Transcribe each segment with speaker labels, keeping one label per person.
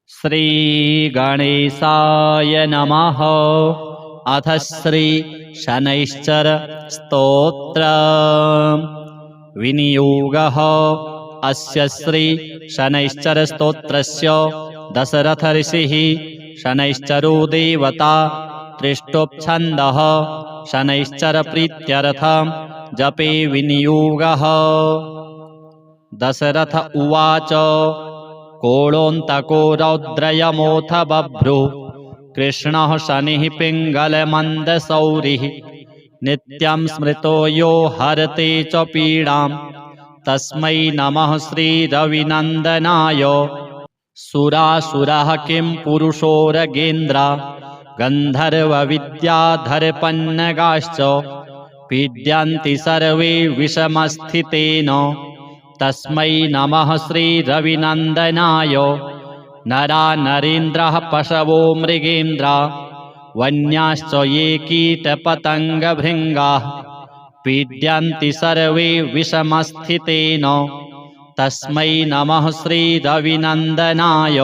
Speaker 1: श्रीगणेशाय नमः। अथ श्री शनैश्चर स्तोत्र विनियोगः। अस्य श्री शनैश्चर स्तोत्रस्य दशरथ ऋषिः शनैश्चरो देवता त्रिष्टोपछन्दः शनैश्चर प्रीत्यर्थं जपे विनियोगः। दशरथ उवाच कोळोऽन्तको रौद्रयमोऽथ बभ्रुः कृष्णः शनिः पिङ्गलमन्दशौरिः नित्यं स्मृतो यो हरते च पीडां तस्मै नमः श्रीरविनन्दनाय। सुरासुरः किं पुरुषोरगेन्द्रा गन्धर्वविद्याधरपन्नगाश्च पीड्यन्ति सर्वे विषमस्थितेन तस्मै नमः श्रीरविनन्दनाय। नरा नरेन्द्रः पशवो मृगेन्द्रा वन्याश्च ये कीटपतङ्गभृङ्गाः पीड्यन्ति सर्वे विषमस्थितेन तस्मै नमः श्रीरविनन्दनाय।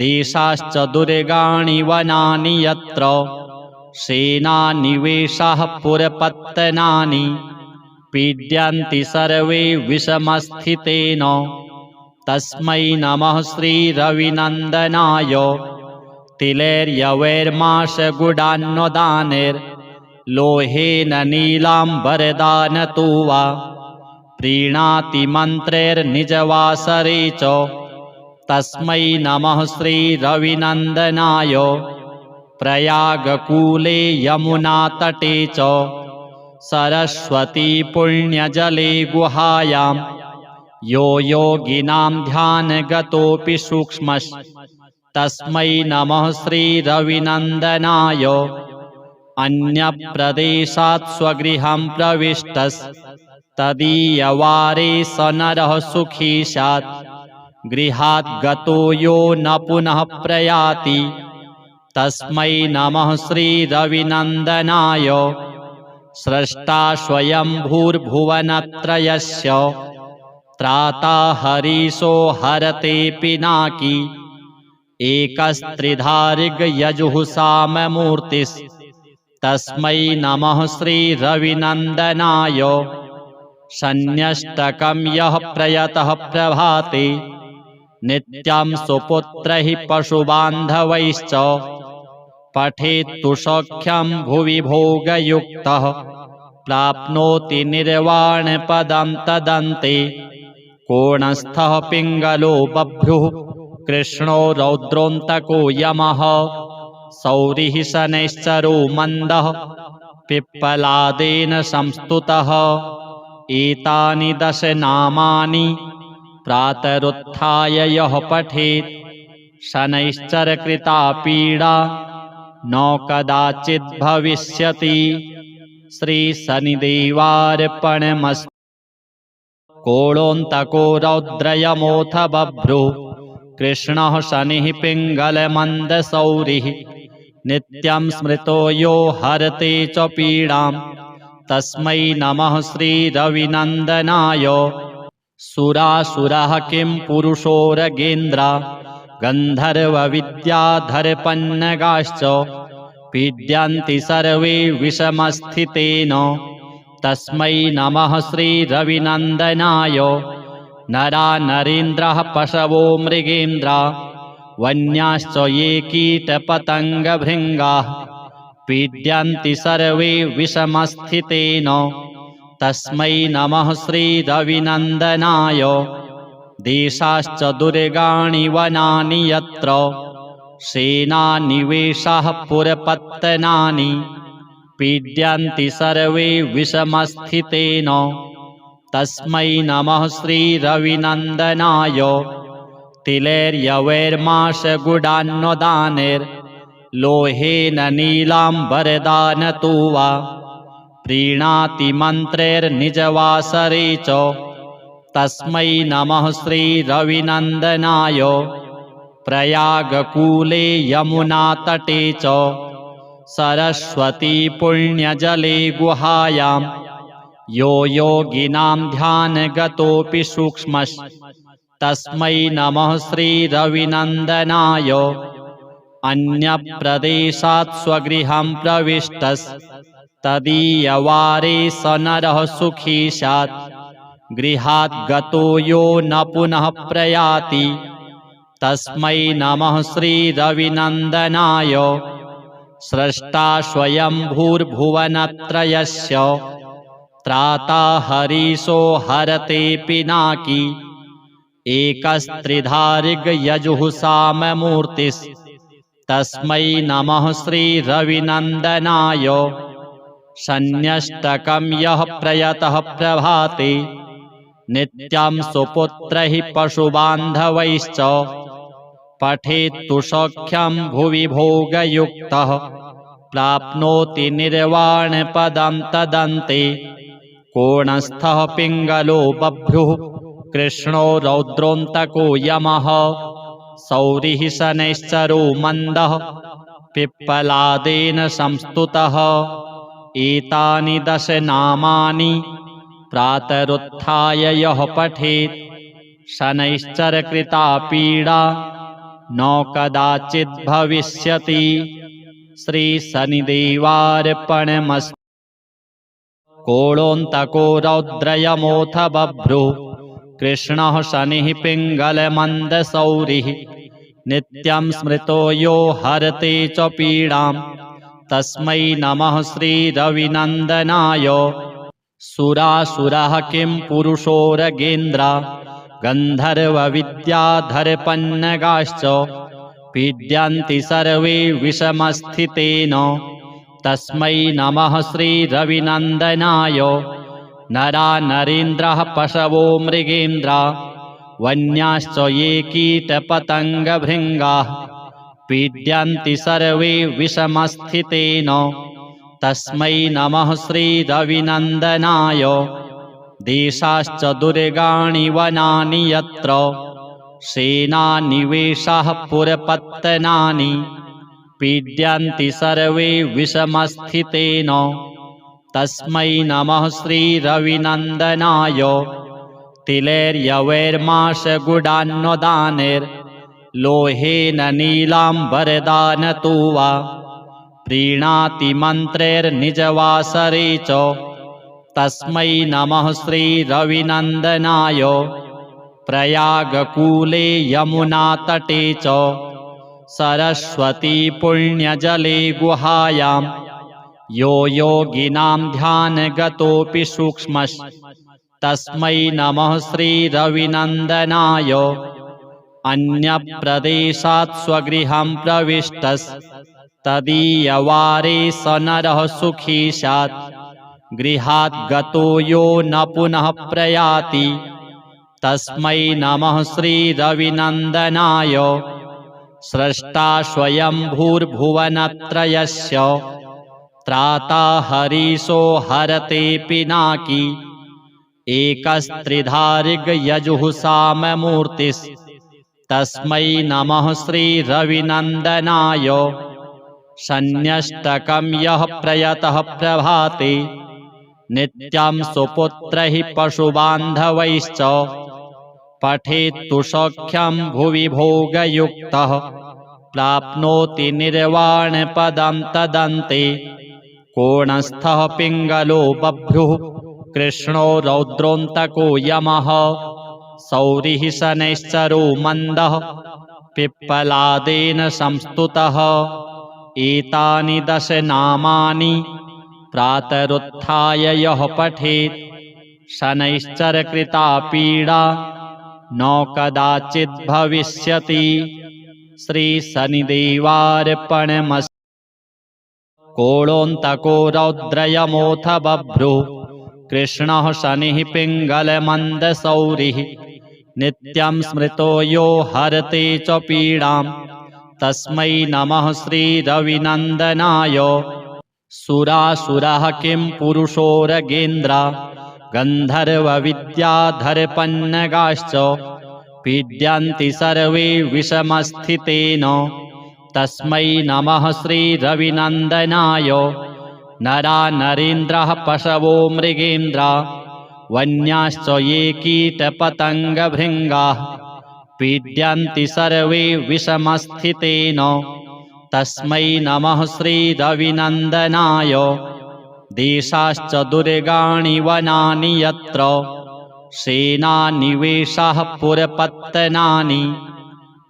Speaker 1: देशाश्च दुर्गाणि वनानि यत्र सेनानिवेशाः पुरपत्तनानि पीड्यन्ति सर्वे विषमस्थितेन तस्मै नमः श्रीरविनन्दनाय। तिलैर्यवैर्माशगुडान्नदानैर्लोहेन नीलाम्बरदानतो वा प्रीणाति मन्त्रैर्निजवासरे च तस्मै नमः श्रीरविनन्दनाय। प्रयागकूले यमुनातटे च सरस्वती पुण्यजले गुहायां यो योगिनां ध्यानगतोऽपि सूक्ष्मस्तस्मै नमः श्रीरविनन्दनाय। अन्यप्रदेशात् स्वगृहं प्रविष्टस्तदीयवारे स नरः सुखी स्यात् गृहात् गतो यो न पुनः प्रयाति तस्मै नमः श्रीरविनन्दनाय। स्रष्टा स्वयंभूर्भुवनत्रयस्य त्राता हरीशो हरते पिनाकी एकस्त्रिधार्गयजुःसाममूर्तिस्तस्मै नमः श्रीरविनन्दनाय। शन्यष्टकं यः प्रयतः प्रभाते नित्यं सुपुत्रैः पशुबान्धवैश्च पठेत्तु सौख्यं भुवि भोगयुक्तः प्राप्नोति निर्वाणपदं तदन्ते। कोणस्थः पिङ्गलो बभ्रुः कृष्णो रौद्रोऽन्तको यमः सौरिः शनैश्चरो मन्दः पिप्पलादेन संस्तुतः। एतानि दश नामानि प्रातरुत्थाय यः पठेत् शनैश्चरकृता पीडा न कदाचित् भविष्यति। श्रीशनिदेवार्पणमस्तु। कोळोऽन्तको रौद्रयमोऽथ बभ्रुः कृष्णः शनिः पिङ्गलमन्दशौरिः नित्यं स्मृतो यो हरते च पीडां तस्मै नमः श्रीरविनन्दनाय। सुरासुरः किं पुरुषोरगेन्द्रा गन्धर्वविद्याधरपन्नगाश्च पीड्यन्ति सर्वे विषमस्थितेन तस्मै नमः श्रीरविनन्दनाय। नरा नरेन्द्रः पशवो मृगेन्द्रा वन्याश्च ये कीटपतङ्गभृङ्गाः पीड्यन्ति सर्वे विषमस्थितेन तस्मै नमः श्रीरविनन्दनाय। देशाश्च दुर्गाणि वनानि यत्र सेनानिवेशाः पुरपत्तनानि पीड्यन्ति सर्वे विषमस्थितेन तस्मै नमः श्रीरविनन्दनाय। तिलैर्यवैर्माशगुडान्नदानैर्लोहेन नीलाम्बरदानतो वा प्रीणाति मन्त्रैर्निजवासरे च तस्मै नमः श्रीरविनन्दनाय। प्रयागकूले यमुनातटे च सरस्वती पुण्यजले गुहायां यो योगिनां ध्यानगतोऽपि सूक्ष्मस्तस्मै तस्मै नमः श्रीरविनन्दनाय अन्यप्रदेशात् स्वगृहं प्रविष्टस्तदीयवारे स नरः सुखी स्यात् गृहात् गतो यो न पुनः प्रयाति तस्मै नमः श्रीरविनन्दनाय स्रष्टा स्वयंभूर्भुवनत्रयस्य त्राता हरीशो हरते पिनाकी एकस्त्रिधारिग्यजुःसाममूर्तिस्तस्मै नमः श्रीरविनन्दनाय शन्यष्टकं यः प्रयतः प्रभाते नित्यं सुपुत्रैः पशुबान्धवैश्च पठेत्तु सौख्यं भुवि भोगयुक्तः प्राप्नोति निर्वाणपदं तदन्ते कोणस्थः पिङ्गलो बभ्रुः कृष्णो रौद्रोऽन्तको यमः सौरिः शनैश्चरो मन्दः पिप्पलादेन संस्तुतः एतानि 10 नामानि प्रातरुत्थाय यः पठेत् शनैश्चरकृता पीडा न कदाचित् भविष्यति। श्रीशनिदेवार्पणमस्तु। कोणोऽन्तको रौद्रयमोऽथ बभ्रुः कृष्णः शनिः पिङ्गलमन्दसौरिः नित्यं स्मृतो यो हरते च पीडां तस्मै नमः श्रीरविनन्दनाय। सुरासुरः किं पुरुषोरगेन्द्रा गन्धर्वविद्याधरपन्नगाश्च पीड्यन्ति सर्वे विषमस्थितेन तस्मै नमः श्रीरविनन्दनाय। नरा नरेन्द्रः पशवो मृगेन्द्रा वन्याश्च ये कीटपतङ्गभृङ्गाः पीड्यन्ति सर्वे विषमस्थितेन तस्मै नमः श्रीरविनन्दनाय। देशाश्च दुर्गाणि वनानि यत्र सेनानिवेशाः पुरपत्तनानि पीड्यन्ति सर्वे विषमस्थितेन तस्मै नमः श्रीरविनन्दनाय। तिलैर्यवैर्माशगुडान्नदानैर्लोहेन नीलाम्बरदानतो वा प्रीणाति मन्त्रैर्निजवासरे च तस्मै नमः श्रीरविनन्दनाय। प्रयागकूले यमुनातटे च सरस्वती पुण्यजले गुहायां यो योगिनां ध्यानगतोऽपि सूक्ष्मस्तस्मै नमः श्रीरविनन्दनाय। अन्यप्रदेशात् स्वगृहं प्रविष्टस्तदीयवारे स नरः सुखी स्यात् गृहात् गतो यो न पुनः प्रयाति तस्मै नमः श्रीरविनन्दनाय। स्रष्टा स्वयंभूर्भुवनत्रयस्य त्राता हरीशो हरते पिनाकी एकस्त्रिधारिग्यजुःसाममूर्तिस्तस्मै नमः श्रीरविनन्दनाय। शन्यष्टकं यः प्रयतः प्रभाते नित्यं सुपुत्रैः पशुबान्धवैश्च पठेत्तु सौख्यं भुवि भोगयुक्तः प्राप्नोति निर्वाणपदं तदन्ते कोणस्थः पिङ्गलो बभ्रुः कृष्णो रौद्रोऽन्तको यमः सौरिः शनैश्चरो मन्दः पिप्पलादेन संस्तुतः एतानि 10 नामानि प्रातरुत्थाय यः पठेत् शनैश्चरकृता पीडा न कदाचित् भविष्यति। श्रीशनिदेवार्पणमस्तु। कोणोऽन्तको रौद्रयमोऽथ बभ्रुः कृष्णः शनिः पिङ्गलमन्दसौरिः नित्यं स्मृतो यो हरते च पीडां तस्मै नमः श्रीरविनन्दनाय। सुरासुरः किं पुरुषोरगेन्द्रा गन्धर्वविद्याधरपन्नगाश्च पीड्यन्ति सर्वे विषमस्थितेन तस्मै नमः श्रीरविनन्दनाय। नरा नरेन्द्रः पशवो मृगेन्द्रा वन्याश्च ये कीटपतङ्गभृङ्गाः पीड्यन्ति सर्वे विषमस्थितेन तस्मै नमः श्रीरविनन्दनाय देशाश्च दुर्गाणि वनानि यत्र सेनानिवेशाः पुरपत्तनानि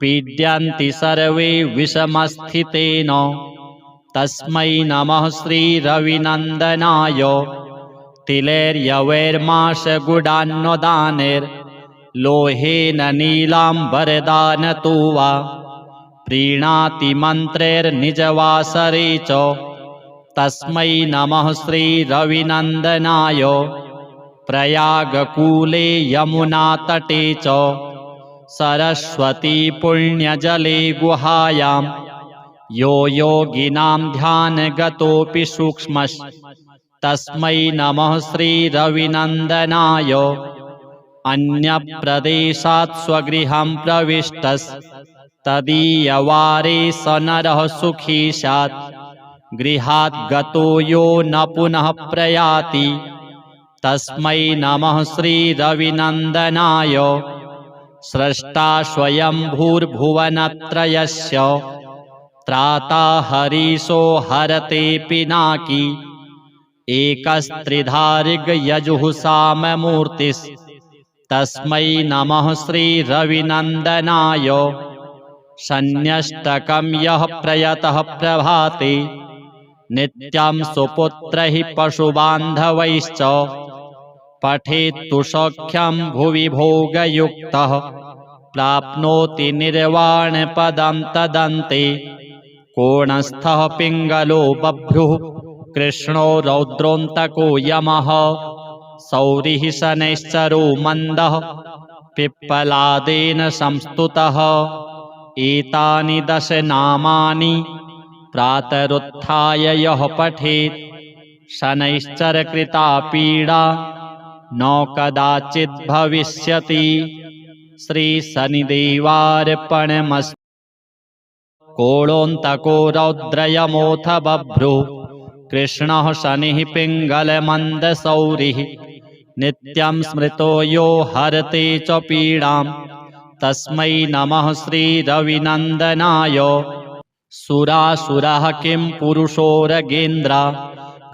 Speaker 1: पीड्यन्ति सर्वे विषमस्थितेन तस्मै नमः श्रीरविनन्दनाय तिलैर्यवैर्माशगुडान्नदानैर्लोहेन नीलाम्बरदानतो वा प्रीणाति मन्त्रैर्निजवासरे च तस्मै नमः श्रीरविनन्दनाय प्रयागकूले यमुनातटे च सरस्वती पुण्यजले गुहायां यो योगिनां ध्यानगतोऽपि सूक्ष्मस्तस्मै नमः श्रीरविनन्दनाय अन्यप्रदेशात् स्वगृहं प्रविष्टस्तदीयवारे स नरः सुखी स्यात् गृहात् गतो यो न पुनः प्रयाति तस्मै नमः श्रीरविनन्दनाय स्रष्टा स्वयंभूर्भुवनत्रयस्य त्राता हरीशो हरते पिनाकी एकस्त्रिधारिगयजुःसाममूर्तिस्तस्मै नमः श्रीरविनन्दनाय शन्यष्टकं यः प्रयतः प्रभाते नित्यं सुपुत्रैः पशुबान्धवैश्च पठेत्तु सौख्यं भुवि भोगयुक्तः प्राप्नोति निर्वाणपदं तदन्ते कोणस्थः पिङ्गलो बभ्रुः कृष्णो रौद्रोऽन्तको यमः सौरिः शनैश्चरो मन्दः पिप्पलादेन संस्तुतः एतानि 10 नामानि प्रातरुत्थाय यः पठेत् शनैश्चरकृता पीडा न कदाचित् भविष्यति। श्रीशनिदेवार्पणमस्तु। कोळोऽन्तको रौद्रयमोऽथ बभ्रुः कृष्णः शनिः पिङ्गलमन्दसौरिः नित्यं स्मृतो यो हरते च पीडां तस्मै नमः श्रीरविनन्दनाय। सुरासुरः किं पुरुषोरगेन्द्रा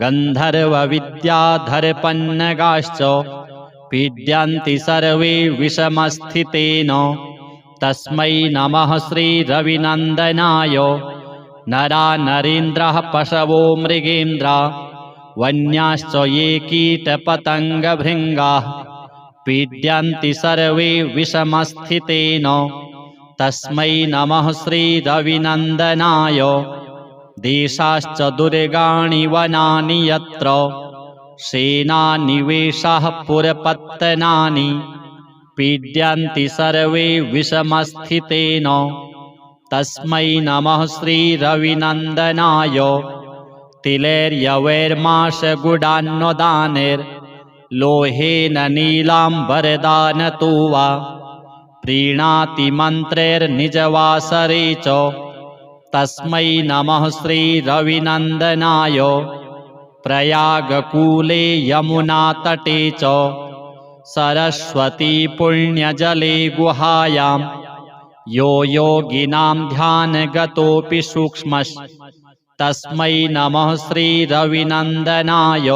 Speaker 1: गन्धर्वविद्याधरपन्नगाश्च पीड्यन्ति सर्वे विषमस्थितेन तस्मै नमः श्रीरविनन्दनाय। नरा नरेन्द्रः पशवो मृगेन्द्रा वन्याश्च ये कीटपतङ्गभृङ्गाः पीड्यन्ति सर्वे विषमस्थितेन तस्मै नमः श्रीरविनन्दनाय। देशाश्च दुर्गाणि वनानि यत्र सेनानिवेशाः पुरपत्तनानि पीड्यन्ति सर्वे विषमस्थितेन तस्मै नमः श्रीरविनन्दनाय। तिलैर्यवैर्माशगुडान्नदानैर्लोहेन नीलाम्बरदानतो वा प्रीणाति मन्त्रैर्निजवासरे च तस्मै नमः श्रीरविनन्दनाय। प्रयागकूले यमुनातटे च सरस्वती पुण्यजले गुहायां यो योगिनां ध्यानगतोऽपि सूक्ष्मस्तस्मै नमः श्रीरविनन्दनाय।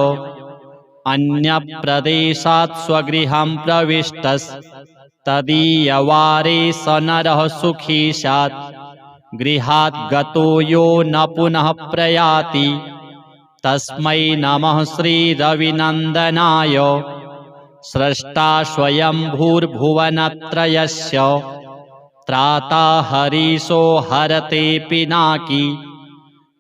Speaker 1: अन्यप्रदेशात् स्वगृहं प्रविष्टस्तदीयवारे स नरः सुखी स्यात् गृहात् गतो यो न पुनः प्रयाति तस्मै नमः श्रीरविनन्दनाय। स्रष्टा स्वयंभूर्भुवनत्रयस्य त्राता हरीशो हरते पिनाकी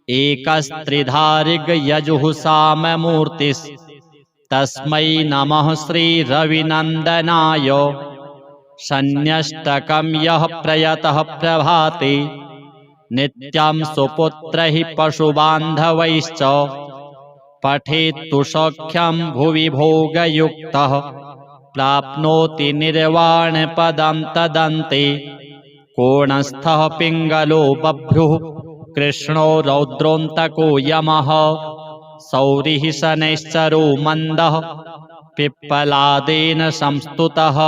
Speaker 1: एकस्त्रिधारिगयजुःसाममूर्तिस्तस्मै नमः श्रीरविनन्दनाय। शन्यष्टकं यः प्रयतः प्रभाते नित्यं सुपुत्रैः पशुबान्धवैश्च पठेत्तु सौख्यं भुवि भोगयुक्तः प्राप्नोति निर्वाणपदं तदन्ते कोणस्थः पिङ्गलो बभ्रुः कृष्णो रौद्रोऽन्तको यमः सौरिः शनैश्चरो मन्दः पिप्पलादेन संस्तुतः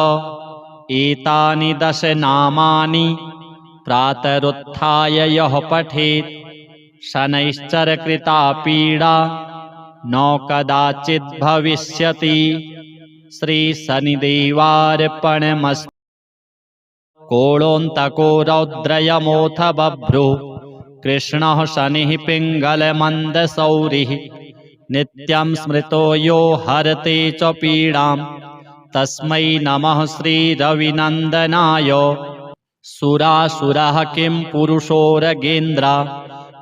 Speaker 1: एतानि दश नामानि प्रातरुत्थाय यः पठेत् शनैश्चरकृता पीडा न कदाचित् भविष्यति। श्रीशनिदेवार्पणमस्तु। कोळोऽन्तको रौद्रयमोऽथ बभ्रुः कृष्णः शनिः पिङ्गलमन्दशौरिः नित्यं स्मृतो यो हरते च पीडां तस्मै नमः श्रीरविनन्दनाय। सुरासुरः किं पुरुषोरगेन्द्रा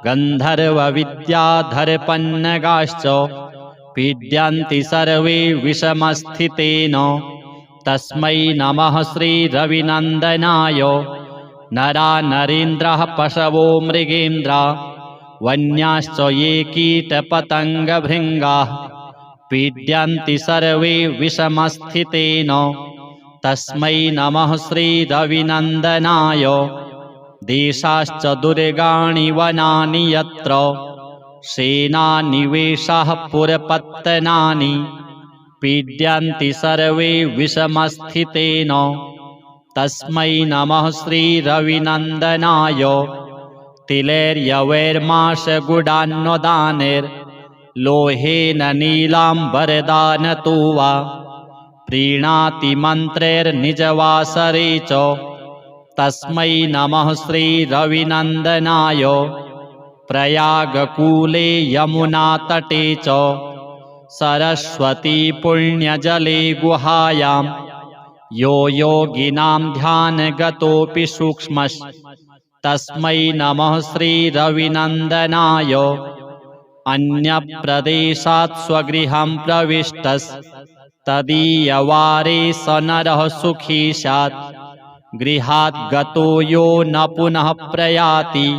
Speaker 1: गन्धर्वविद्याधरपन्नगाश्च पीड्यन्ति सर्वे विषमस्थितेन तस्मै नमः श्रीरविनन्दनाय। नरा नरेन्द्रः पशवो मृगेन्द्रा वन्याश्च ये कीटपतङ्गभृङ्गाः पीड्यन्ति सर्वे विषमस्थितेन तस्मै नमः श्रीरविनन्दनाय। देशाश्च दुर्गाणि वनानि यत्र सेनानिवेशाः पुरपत्तनानि पीड्यन्ति सर्वे विषमस्थितेन तस्मै नमः श्रीरविनन्दनाय। तिलैर्यवैर्माशगुडान्नदानैर्लोहेन नीलाम्बरदानतो वा प्रीणाति मन्त्रैर्निजवासरे च तस्मै नमः श्रीरविनन्दनाय। प्रयागकूले यमुनातटे च सरस्वती पुण्यजले गुहायां यो योगिनां ध्यानगतोऽपि सूक्ष्मस्तस्मै नमः श्रीरविनन्दनाय। अन्यप्रदेशात् स्वगृहं प्रविष्टस्तदीयवारे स नरः सुखी स्यात् गृहात् गतो यो न पुनः प्रयाति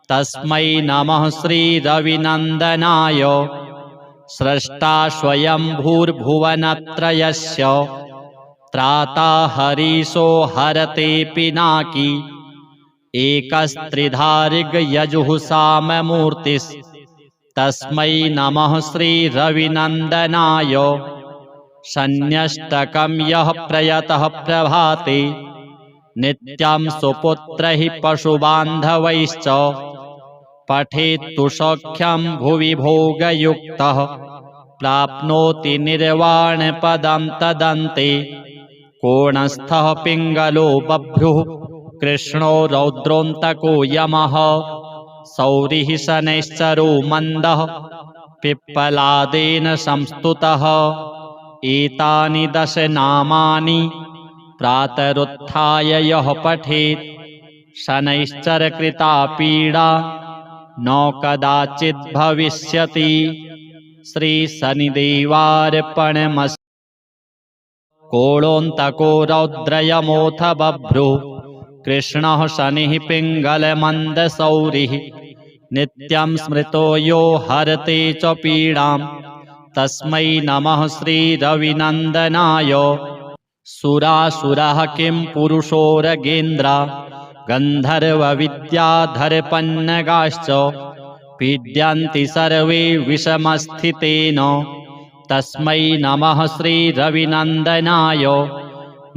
Speaker 1: तस्मै नमः श्रीरविनन्दनाय। स्रष्टा स्वयंभूर्भुवनत्रयस्य त्राता हरीशो हरते पिनाकी एकस्त्रिधारिगयजुःसाममूर्तिस्तस्मै नमः श्रीरविनन्दनाय। शन्यष्टकं यः प्रयतः प्रभाते नित्यं सुपुत्रैः पशुबान्धवैश्च पठेत्तु सौख्यं भुवि भोगयुक्तः प्राप्नोति निर्वाणपदं तदन्ते। कोणस्थः पिङ्गलो बभ्रुः कृष्णो रौद्रोऽन्तको यमः सौरिः शनैश्चरो मन्दः पिप्पलादेन संस्तुतः। एतानि दश नामानि प्रातरुत्थाय यः पठेत् शनैश्चरकृता पीडा न कदाचित् भविष्यति। श्रीशनिदेवार्पणमस्तु। कोळोऽन्तको रौद्रयमोऽथ बभ्रुः कृष्णः शनिः पिङ्गलमन्दशौरिः नित्यं स्मृतो यो हरते च पीडां तस्मै नमः श्रीरविनन्दनाय। सुरासुरः किं पुरुषोरगेन्द्रा गन्धर्वविद्याधरपन्नगाश्च पीड्यन्ति सर्वे विषमस्थितेन तस्मै नमः श्रीरविनन्दनाय।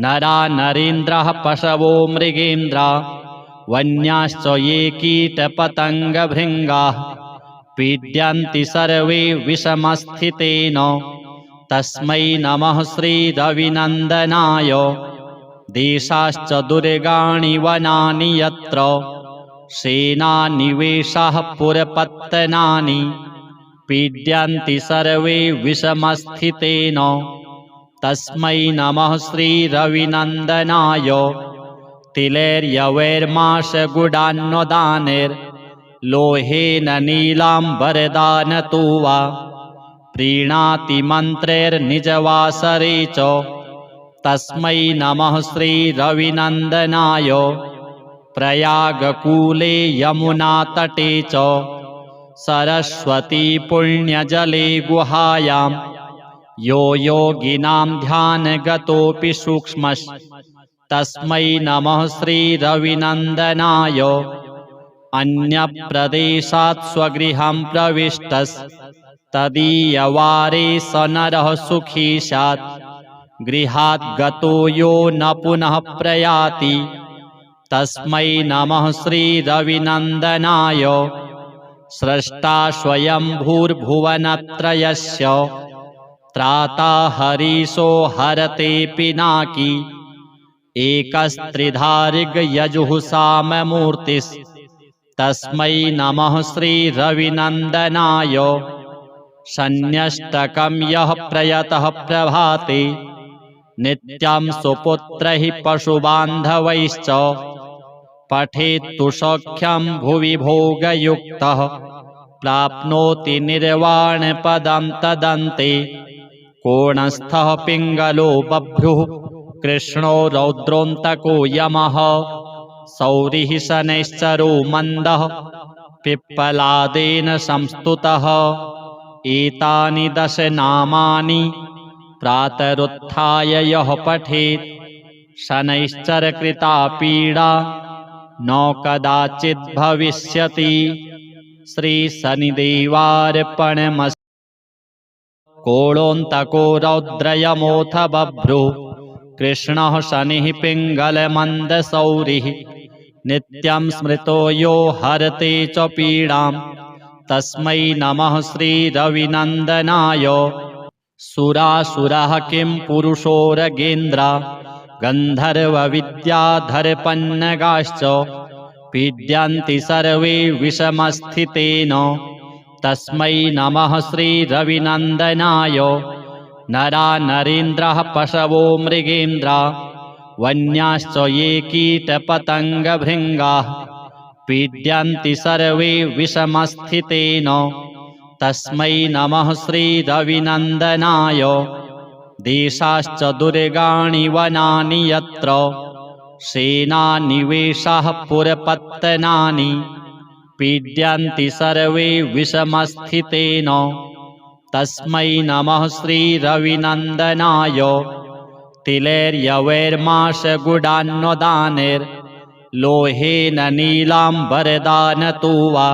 Speaker 1: नरा नरेन्द्रः पशवो मृगेन्द्रा वन्याश्च ये कीटपतङ्गभृङ्गाः पीड्यन्ति सर्वे विषमस्थितेन तस्मै नमः श्रीरविनन्दनाय। देशाश्च दुर्गाणि वनानि यत्र सेनानिवेशाः पुरपत्तनानि पीड्यन्ति सर्वे विषमस्थितेन तस्मै नमः श्रीरविनन्दनाय। तिलैर्यवैर्माशगुडान्नदानैर्लोहेन नीलाम्बरदानतो वा प्रीणाति मन्त्रैर्निजवासरे च तस्मै नमः श्रीरविनन्दनाय। प्रयागकूले यमुनातटे च सरस्वती पुण्यजले गुहायां यो योगिनां ध्यानगतोऽपि सूक्ष्मस्तस्मै नमः श्रीरविनन्दनाय। अन्यप्रदेशात् स्वगृहं प्रविष्टस्तदीयवारे स नरः सुखी स्यात् गृहात् गतो यो न पुनः प्रयाति तस्मै नमः श्रीरविनन्दनाय स्रष्टा स्वयंभूर्भुवनत्रयस्य त्राता हरीशो हरते पिनाकी एकस्त्रिधारिग्यजुःसाममूर्तिस्तस्मै नमः श्रीरविनन्दनाय शन्यष्टकं यः प्रयतः प्रभाते नित्यं सुपुत्रैः पशुबान्धवैश्च पठेत्तु सौख्यं भुवि भोगयुक्तः प्राप्नोति निर्वाणपदं तदन्ते कोणस्थः पिङ्गलो बभ्रुः कृष्णो रौद्रोऽन्तको यमः सौरिः शनैश्चरो मन्दः पिप्पलादेन संस्तुतः एतानि 10 नामानि प्रातरुत्थाय यः पठेत् शनैश्चरकृता पीडा न कदाचित् भविष्यति। श्रीशनिदेवार्पणमस्तु। कोळोऽन्तको रौद्रयमोऽथ बभ्रुः कृष्णः शनिः पिङ्गलमन्दसौरिः नित्यं स्मृतो यो हरते च पीडां तस्मै नमः श्रीरविनन्दनाय। सुरासुरः किं पुरुषोरगेन्द्रा गन्धर्वविद्याधरपन्नगाश्च पीड्यन्ति सर्वे विषमस्थितेन तस्मै नमः श्रीरविनन्दनाय। नरा नरेन्द्रः पशवो मृगेन्द्रा वन्याश्च ये कीटपतङ्गभृङ्गाः पीड्यन्ति सर्वे विषमस्थितेन तस्मै नमः श्रीरविनन्दनाय। देशाश्च दुर्गाणि वनानि यत्र सेनानिवेशाः पुरपत्तनानि पीड्यन्ति सर्वे विषमस्थितेन तस्मै नमः श्रीरविनन्दनाय। तिलैर्यवैर्माशगुडान्नदानैर्लोहेन नीलाम्बरदानतो वा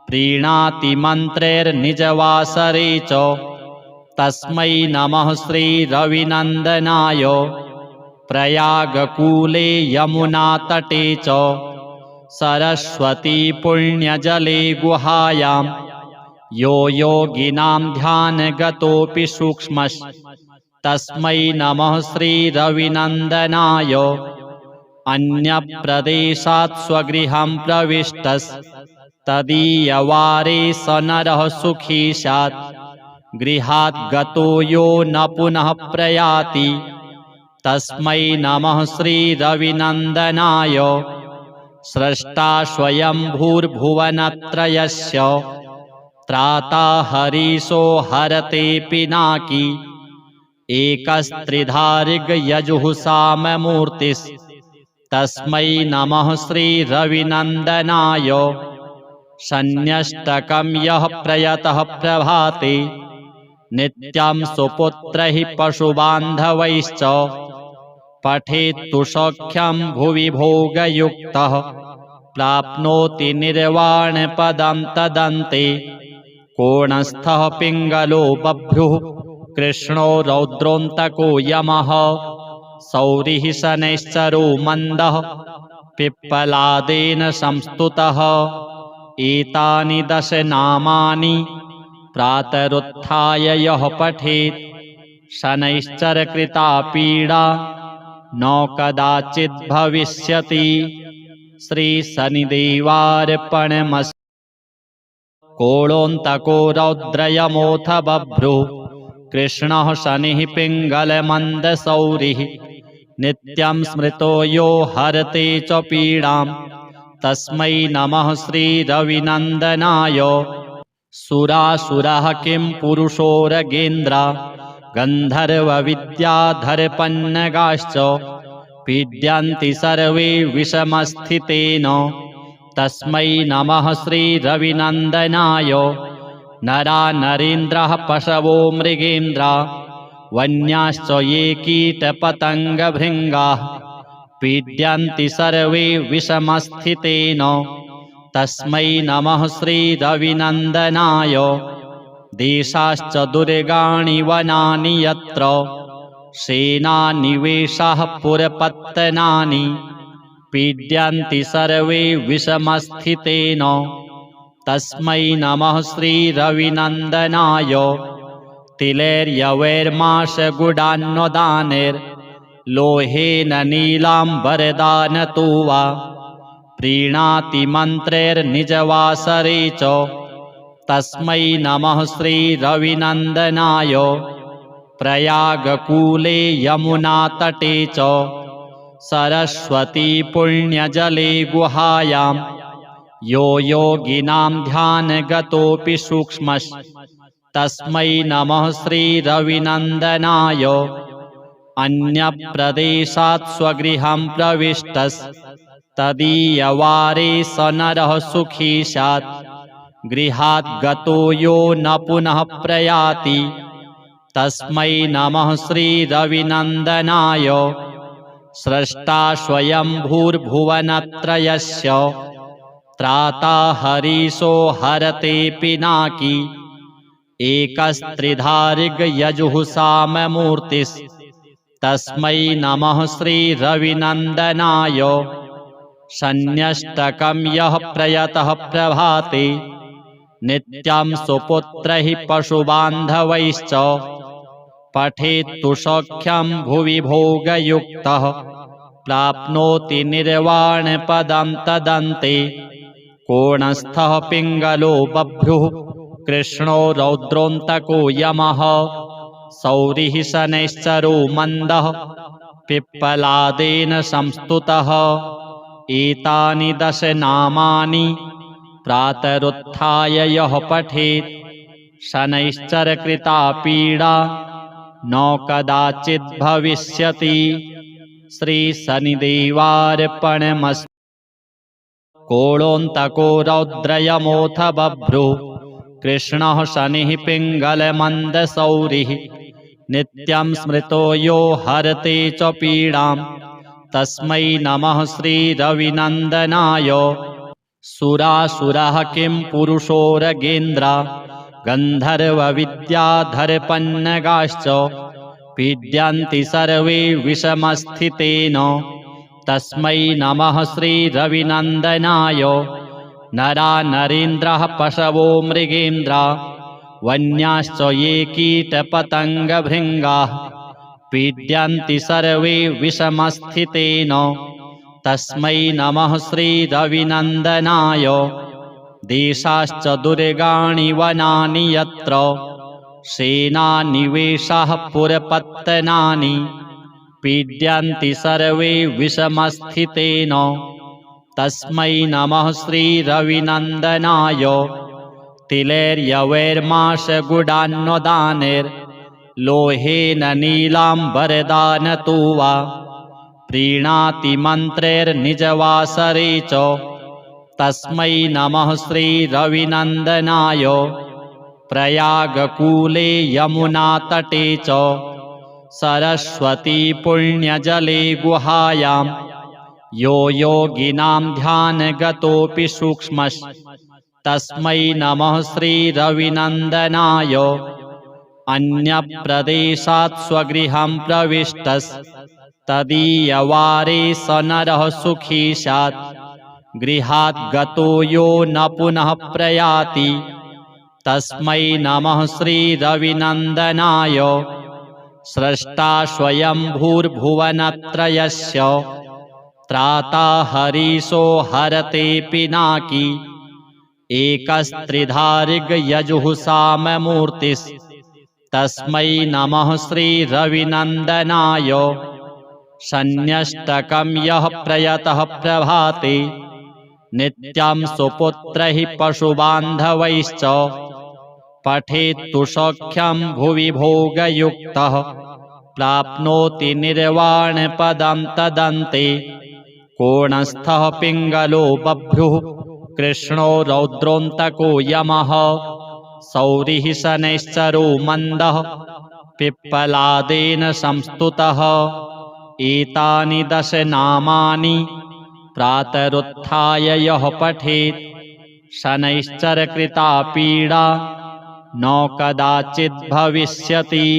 Speaker 1: प्रीणाति मन्त्रैर्निजवासरे च तस्मै नमः श्रीरविनन्दनाय। प्रयागकूले यमुनातटे च सरस्वती पुण्यजले गुहायां यो योगिनां ध्यानगतोऽपि सूक्ष्मस्तस्मै नमः श्रीरविनन्दनाय। अन्यप्रदेशात् स्वगृहं प्रविष्टस्तदीयवारे स नरः सुखी स्यात् गृहात् गतो यो न पुनः प्रयाति तस्मै नमः श्रीरविनन्दनाय। स्रष्टा स्वयंभूर्भुवनत्रयस्य त्राता हरीशो हरते पिनाकी एकस्त्रिधारिग्यजुःसाममूर्तिस्तस्मै नमः श्रीरविनन्दनाय। शन्यष्टकं यः प्रयतः प्रभाते नित्यं सुपुत्रैः पशुबान्धवैश्च पठेत्तु सौख्यं भुवि भोगयुक्तः प्राप्नोति निर्वाणपदं तदन्ते कोणस्थः पिङ्गलो बभ्रुः कृष्णो रौद्रोऽन्तको यमः सौरिः शनैश्चरो मन्दः पिप्पलादेन संस्तुतः एतानि 10 नामानि प्रातरुत्थाय यः पठेत् शनैश्चरकृता पीडा न कदाचित् भविष्यति। श्रीशनिदेवार्पणमस्तु। कोळोऽन्तको रौद्रयमोऽथ बभ्रुः कृष्णः शनिः पिङ्गलमन्दसौरिः नित्यं स्मृतो यो हरते च पीडां तस्मै नमः श्रीरविनन्दनाय। सुरासुरः किं पुरुषोरगेन्द्रा गन्धर्वविद्याधरपन्नगाश्च पीड्यन्ति सर्वे विषमस्थितेन तस्मै नमः श्रीरविनन्दनाय। नरा नरेन्द्रः पशवो मृगेन्द्रा वन्याश्च ये कीटपतङ्गभृङ्गाः पीड्यन्ति सर्वे विषमस्थितेन तस्मै नमः श्रीरविनन्दनाय। देशाश्च दुर्गाणि वनानि यत्र सेनानिवेशाः पुरपत्तनानि पीड्यन्ति सर्वे विषमस्थितेन तस्मै नमः श्रीरविनन्दनाय तिलैर्यवैर्माशगुडान्नदानैर्लोहेन नीलाम्बरदानतो वा प्रीणाति मन्त्रैर्निजवासरे च तस्मै नमः श्रीरविनन्दनाय प्रयागकूले यमुनातटे च सरस्वती पुण्यजले गुहायां यो योगिनां ध्यानगतोऽपि सूक्ष्मस्तस्मै नमः श्रीरविनन्दनाय अन्यप्रदेशात् स्वगृहं प्रविष्टस्तदीयवारे स नरः सुखी स्यात् गृहात् गतो यो न पुनः प्रयाति तस्मै नमः श्रीरविनन्दनाय स्रष्टा स्वयंभूर्भुवनत्रयस्य त्राता हरीशो हरते पिनाकी एकस्त्रिधारिगयजुःसाममूर्तिस्तस्मै नमः श्रीरविनन्दनाय शन्यष्टकं यः प्रयतः प्रभाते नित्यं सुपुत्रैः पशुबान्धवैश्च पठेत्तु सौख्यं भुवि भोगयुक्तः प्राप्नोति निर्वाणपदं तदन्ते कोणस्थः पिङ्गलो बभ्रुः कृष्णो रौद्रोऽन्तको यमः सौरिः शनैश्चरो मन्दः पिप्पलादेन संस्तुतः एतानि 10 नामानि प्रातरुत्थाय यः पठेत् शनैश्चरकृता पीडा न कदाचित् भविष्यति। श्रीशनिदेवार्पणमस्तु। कोळोऽन्तको रौद्रयमोऽथ बभ्रुः कृष्णः शनिः पिङ्गलमन्दसौरिः नित्यं स्मृतो यो हरते च पीडां तस्मै नमः श्रीरविनन्दनाय। सुरासुरः किं पुरुषोरगेन्द्रा गन्धर्वविद्याधरपन्नगाश्च पीड्यन्ति सर्वे विषमस्थितेन तस्मै नमः श्रीरविनन्दनाय। नरा नरेन्द्रः पशवो मृगेन्द्रा वन्याश्च ये कीटपतङ्गभृङ्गाः पीड्यन्ति सर्वे विषमस्थितेन तस्मै नमः श्रीरविनन्दनाय। देशाश्च दुर्गाणि वनानि यत्र सेनानिवेशाः पुरपत्तनानि पीड्यन्ति सर्वे विषमस्थितेन तस्मै नमः श्रीरविनन्दनाय। तिलैर्यवैर्माशगुडान्नदानैर्लोहेन नीलाम्बरदानतो वा प्रीणाति मन्त्रैर्निजवासरे च तस्मै नमः श्रीरविनन्दनाय। प्रयागकूले यमुनातटे च सरस्वती पुण्यजले गुहायां यो योगिनां ध्यानगतोऽपि सूक्ष्मस्तस्मै नमः श्रीरविनन्दनाय। अन्यप्रदेशात् स्वगृहं प्रविष्टस्तदीयवारे स नरः सुखी स्यात् गृहात् गतो यो न पुनः प्रयाति तस्मै नमः श्रीरविनन्दनाय। स्रष्टा स्वयंभूर्भुवनत्रयस्य त्राता हरीशो हरते पिनाकी एकस्त्रिधारिगयजुःसाममूर्तिस्तस्मै नमः श्रीरविनन्दनाय। शन्यष्टकं यः प्रयतः प्रभाते नित्यं सुपुत्रैः पशुबान्धवैश्च पठेत्तु सौख्यं भुवि भोगयुक्तः प्राप्नोति निर्वाणपदं तदन्ते कोणस्थः पिङ्गलो बभ्रुः कृष्णो रौद्रोऽन्तको यमः सौरिः शनैश्चरो मन्दः पिप्पलादेन संस्तुतः। एतानि 10 नामानि प्रातरुत्थाय यः पठेत् शनैश्चरकृता पीडा न कदाचित् भविष्यति।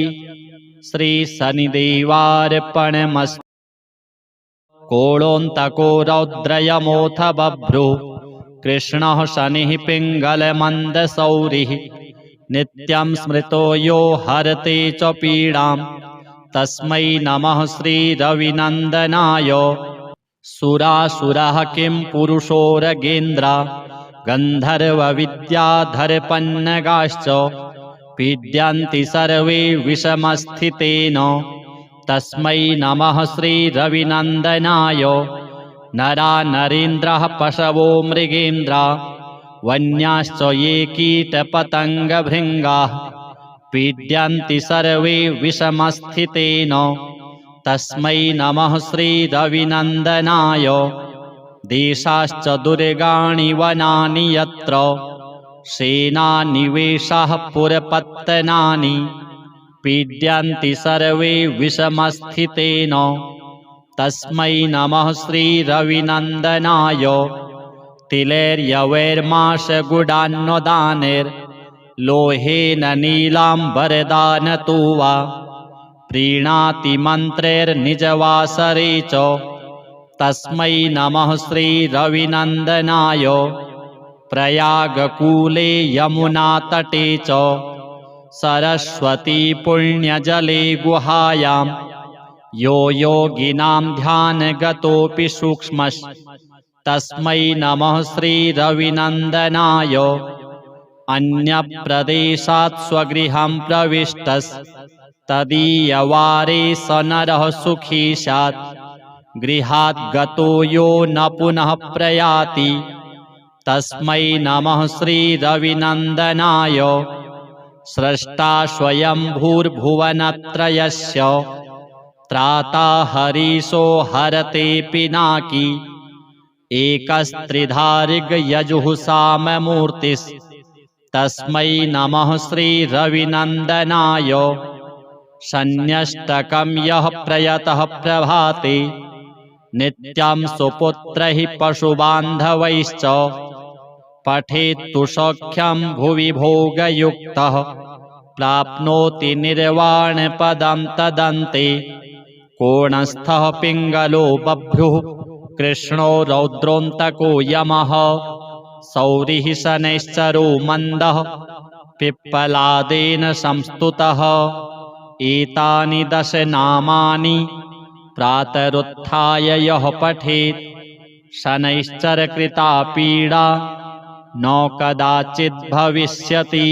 Speaker 1: श्रीशनिदेवार्पणमस्तु। कोळोऽन्तको रौद्रयमोऽथ बभ्रुः कृष्णः शनिः पिङ्गलमन्दशौरिः नित्यं स्मृतो यो हरते च पीडां तस्मै नमः श्रीरविनन्दनाय। सुरासुरः किं पुरुषोरगेन्द्रा गन्धर्वविद्याधरपन्नगाश्च पीड्यन्ति सर्वे विषमस्थितेन तस्मै नमः श्रीरविनन्दनाय। नरा नरेन्द्रः पशवो मृगेन्द्रा वन्याश्च ये कीटपतङ्गभृङ्गाः पीड्यन्ति सर्वे विषमस्थितेन तस्मै नमः श्रीरविनन्दनाय। देशाश्च दुर्गाणि वनानि यत्र सेनानिवेशाः पुरपत्तनानि पीड्यन्ति सर्वे विषमस्थितेन तस्मै नमः श्रीरविनन्दनाय। तिलैर्यवैर्माशगुडान्नदानैर्लोहेन नीलाम्बरदानतो वा प्रीणाति मन्त्रैर्निजवासरे च तस्मै नमः श्रीरविनन्दनाय। प्रयागकूले यमुनातटे च सरस्वती पुण्यजले गुहायां यो योगिनां ध्यानगतोऽपि सूक्ष्मस्तस्मै नमः श्रीरविनन्दनाय। अन्यप्रदेशात् स्वगृहं प्रविष्टस्तदीयवारे स नरः सुखी स्यात् गृहात् गतो यो न पुनः प्रयाति तस्मै नमः श्रीरविनन्दनाय। स्रष्टा स्वयंभूर्भुवनत्रयस्य त्राता हरीशो हरते पिनाकी एकस्त्रिधारिगयजुःसाममूर्तिस्तस्मै नमः श्रीरविनन्दनाय। शन्यष्टकं यः प्रयतः प्रभाते नित्यं सुपुत्रैः पशुबान्धवैश्च पठेत्तु सौख्यं भुवि भोगयुक्तः प्राप्नोति निर्वाणपदं तदन्ते। कोणस्थः पिङ्गलो बभ्रुः कृष्णो रौद्रोऽन्तको यमः सौरिः शनैश्चरो मन्दः पिप्पलादेन संस्तुतः। एतानि 10 नामानि प्रातरुत्थाय यः पठेत् शनैश्चरकृता पीडा न कदाचित् भविष्यति।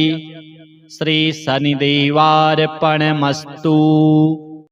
Speaker 1: श्रीशनिदेवार्पणमस्तु।